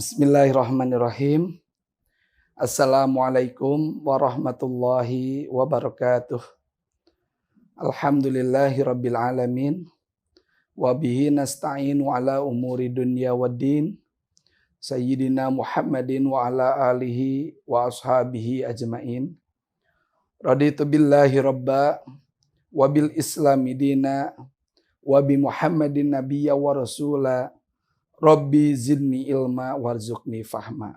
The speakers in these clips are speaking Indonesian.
Bismillahirrahmanirrahim. Assalamualaikum warahmatullahi wabarakatuh. Alhamdulillahi rabbil alamin. Wabihi nasta'inu ala umuri dunya waddin. Sayyidina Muhammadin wa ala alihi wa ashabihi ajma'in. Raditu billahi rabba wabil islami dina wabi Muhammadin nabiyya wa rasula. Rabbi zidni ilma warzuqni fahma.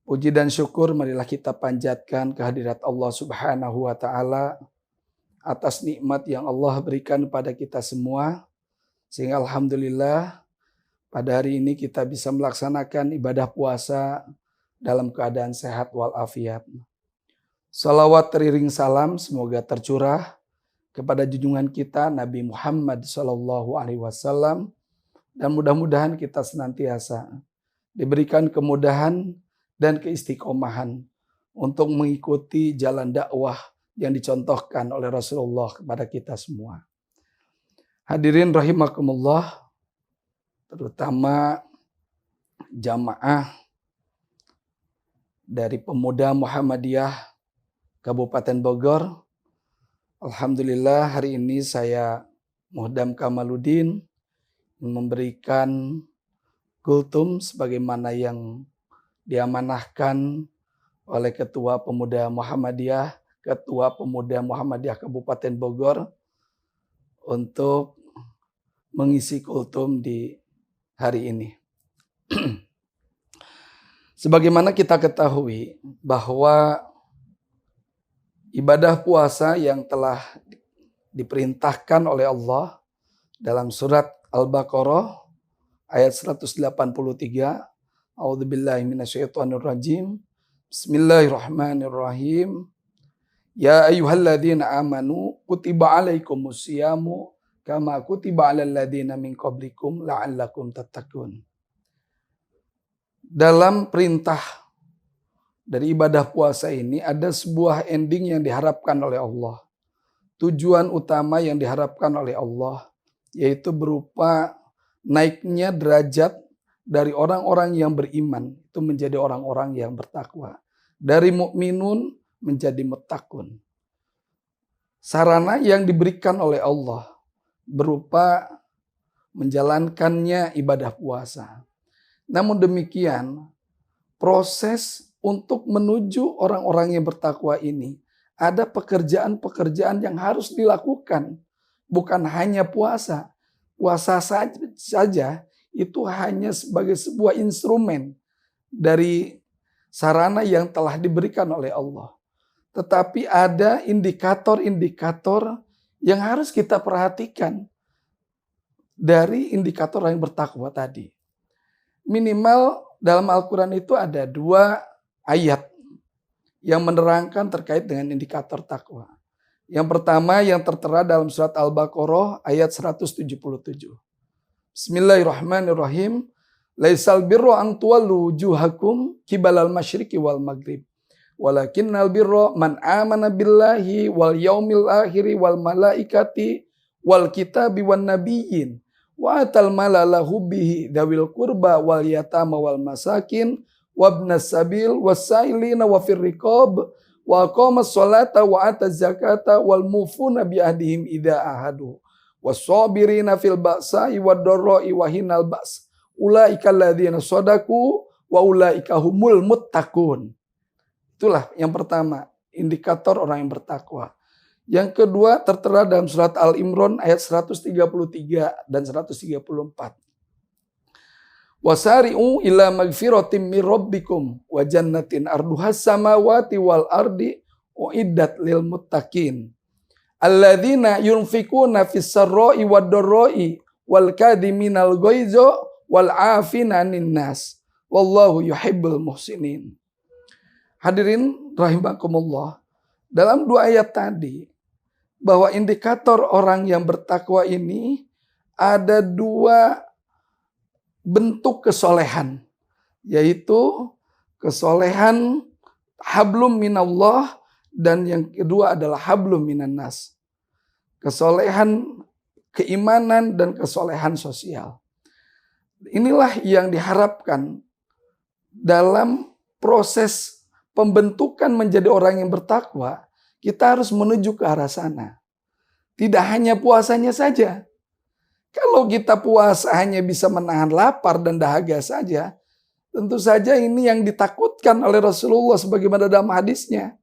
Puji dan syukur marilah kita panjatkan kehadirat Allah Subhanahu wa taala atas nikmat yang Allah berikan kepada kita semua, sehingga alhamdulillah pada hari ini kita bisa melaksanakan ibadah puasa dalam keadaan sehat walafiat. Salawat teriring salam semoga tercurah kepada junjungan kita Nabi Muhammad SAW. Dan mudah-mudahan kita senantiasa diberikan kemudahan dan keistiqomahan untuk mengikuti jalan dakwah yang dicontohkan oleh Rasulullah kepada kita semua. Hadirin rahimakumullah, terutama jamaah dari Pemuda Muhammadiyah Kabupaten Bogor. Alhamdulillah hari ini saya Muhdam Kamaluddin memberikan kultum sebagaimana yang diamanahkan oleh Ketua Pemuda Muhammadiyah Kabupaten Bogor untuk mengisi kultum di hari ini. Sebagaimana kita ketahui bahwa ibadah puasa yang telah diperintahkan oleh Allah dalam surat Al-Baqarah ayat 183. A'udzubillahi minasyaitonirrajim. Bismillahirrahmanirrahim. Ya ayyuhalladzina amanu kutiba alaikumus syamu kama kutiba alal ladzina min qablikum la'allakum tattaqun. Dalam perintah dari ibadah puasa ini ada sebuah ending yang diharapkan oleh Allah. Tujuan utama yang diharapkan oleh Allah yaitu berupa naiknya derajat dari orang-orang yang beriman itu menjadi orang-orang yang bertakwa. Dari mukminun menjadi muttaqun. Sarana yang diberikan oleh Allah berupa menjalankannya ibadah puasa. Namun demikian, proses untuk menuju orang-orang yang bertakwa ini ada pekerjaan-pekerjaan yang harus dilakukan. Bukan hanya puasa. Puasa saja itu hanya sebagai sebuah instrumen dari sarana yang telah diberikan oleh Allah. Tetapi ada indikator-indikator yang harus kita perhatikan dari indikator yang bertakwa tadi. Minimal dalam Al-Quran itu ada 2 ayat yang menerangkan terkait dengan indikator takwa. Yang pertama yang tertera dalam surat Al-Baqarah ayat 177. Bismillahirrahmanirrahim. Laisal birra an tuwallu wujuhakum qibalal masyriqi wal maghrib. Walakinnal birra man amana billahi wal yaumil akhiri wal malaikati wal kitabi wan nabiyyin. Wa atal mala lahu bihi dawil qurba wal yatama wal masakin wabnas sabil wasailina wa fir riqab. Wa aqamas sholata wa ataz zakata wal mufuna bi ahdihim idza ahadu was-sabirina fil ba'sa'i wad-dharra'i wa hinal ba's ulaika alladzina shadaku wa ulaika humul muttaqun. Itulah yang pertama, indikator orang yang bertakwa. Yang kedua tertera dalam surat Al-Imran ayat 133 dan 134. Wasari'u ila magfiratim mir rabbikum wa jannatin arduhas samawati wal ardi uiddat lil muttaqin alladzina yunfikuna fis sarra'i wad dharra'i wal kadhiminal ghaiza wal 'afina 'anil nas wallahu yuhibbul muhsinin. Hadirin rahimakumullah, dalam 2 ayat tadi bahwa indikator orang yang bertakwa ini ada 2 bentuk kesolehan, yaitu kesolehan hablum minallah dan yang kedua adalah hablum minan nas. Kesolehan keimanan dan kesolehan sosial. Inilah yang diharapkan dalam proses pembentukan menjadi orang yang bertakwa, kita harus menuju ke arah sana. Tidak hanya puasanya saja. Kalau kita puasa hanya bisa menahan lapar dan dahaga saja, tentu saja ini yang ditakutkan oleh Rasulullah sebagaimana dalam hadisnya.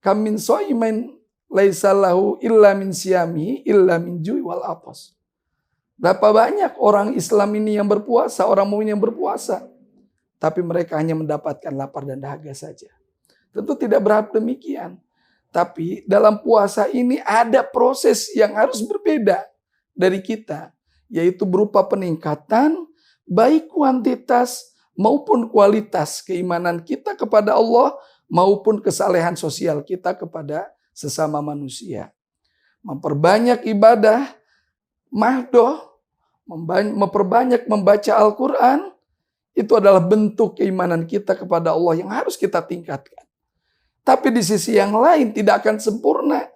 Kam min shaimin laisa lahu illa min siyami illa min ju'i wal atas. Berapa banyak orang Islam ini yang berpuasa, orang mukmin yang berpuasa, tapi mereka hanya mendapatkan lapar dan dahaga saja. Tentu tidak berharap demikian. Tapi dalam puasa ini ada proses yang harus berbeda dari kita, yaitu berupa peningkatan baik kuantitas maupun kualitas keimanan kita kepada Allah maupun kesalehan sosial kita kepada sesama manusia. Memperbanyak ibadah mahdoh, memperbanyak membaca Al-Quran, itu adalah bentuk keimanan kita kepada Allah yang harus kita tingkatkan. Tapi di sisi yang lain tidak akan sempurna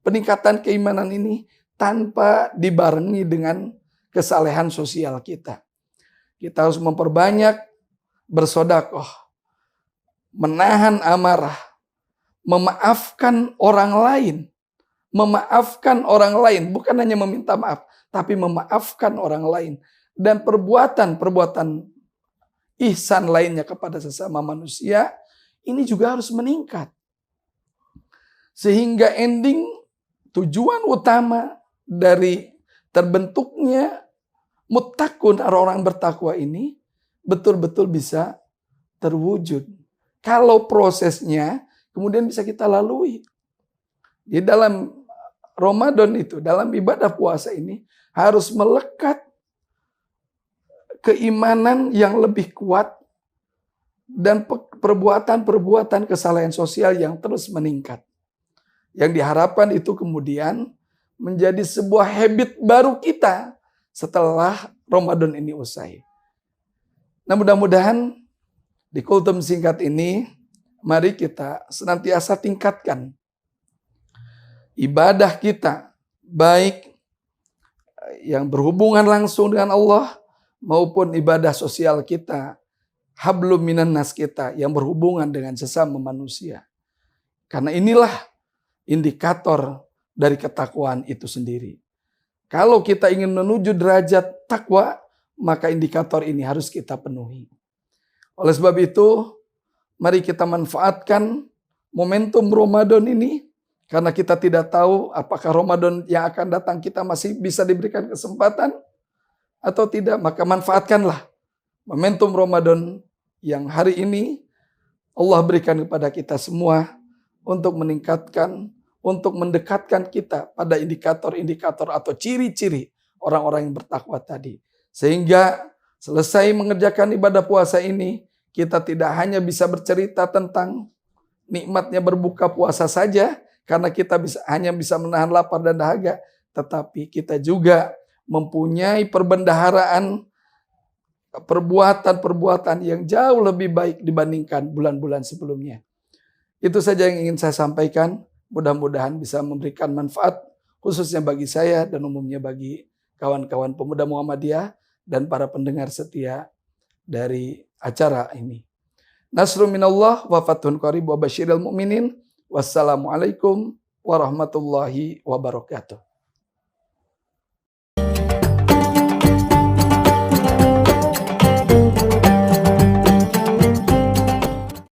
peningkatan keimanan ini tanpa dibarengi dengan kesalehan sosial kita. Kita harus memperbanyak bersedekah, menahan amarah, memaafkan orang lain. Memaafkan orang lain, bukan hanya meminta maaf, tapi memaafkan orang lain. Dan perbuatan-perbuatan ihsan lainnya kepada sesama manusia, ini juga harus meningkat. Sehingga ending tujuan utama dari terbentuknya muttaqun, orang-orang bertakwa ini betul-betul bisa terwujud. Kalau prosesnya kemudian bisa kita lalui. Di dalam Ramadan itu, dalam ibadah puasa ini harus melekat keimanan yang lebih kuat dan perbuatan-perbuatan kesalahan sosial yang terus meningkat. Yang diharapkan itu kemudian menjadi sebuah habit baru kita setelah Ramadan ini usai. Nah, mudah-mudahan di kultum singkat ini mari kita senantiasa tingkatkan ibadah kita, baik yang berhubungan langsung dengan Allah maupun ibadah sosial kita, hablum minan nas kita yang berhubungan dengan sesama manusia. Karena inilah indikator dari ketakwaan itu sendiri. Kalau kita ingin menuju derajat takwa, maka indikator ini harus kita penuhi. Oleh sebab itu, mari kita manfaatkan momentum Ramadan ini, karena kita tidak tahu apakah Ramadan yang akan datang kita masih bisa diberikan kesempatan atau tidak. Maka manfaatkanlah momentum Ramadan yang hari ini Allah berikan kepada kita semua untuk meningkatkan, untuk mendekatkan kita pada indikator-indikator atau ciri-ciri orang-orang yang bertakwa tadi. Sehingga selesai mengerjakan ibadah puasa ini, kita tidak hanya bisa bercerita tentang nikmatnya berbuka puasa saja, karena kita hanya bisa menahan lapar dan dahaga, tetapi kita juga mempunyai perbendaharaan perbuatan-perbuatan yang jauh lebih baik dibandingkan bulan-bulan sebelumnya. Itu saja yang ingin saya sampaikan. Mudah-mudahan bisa memberikan manfaat khususnya bagi saya dan umumnya bagi kawan-kawan pemuda Muhammadiyah dan para pendengar setia dari acara ini. Nasrun minallah wa fathun qarib wa basyiril mu'minin. Wassalamualaikum warahmatullahi wabarakatuh.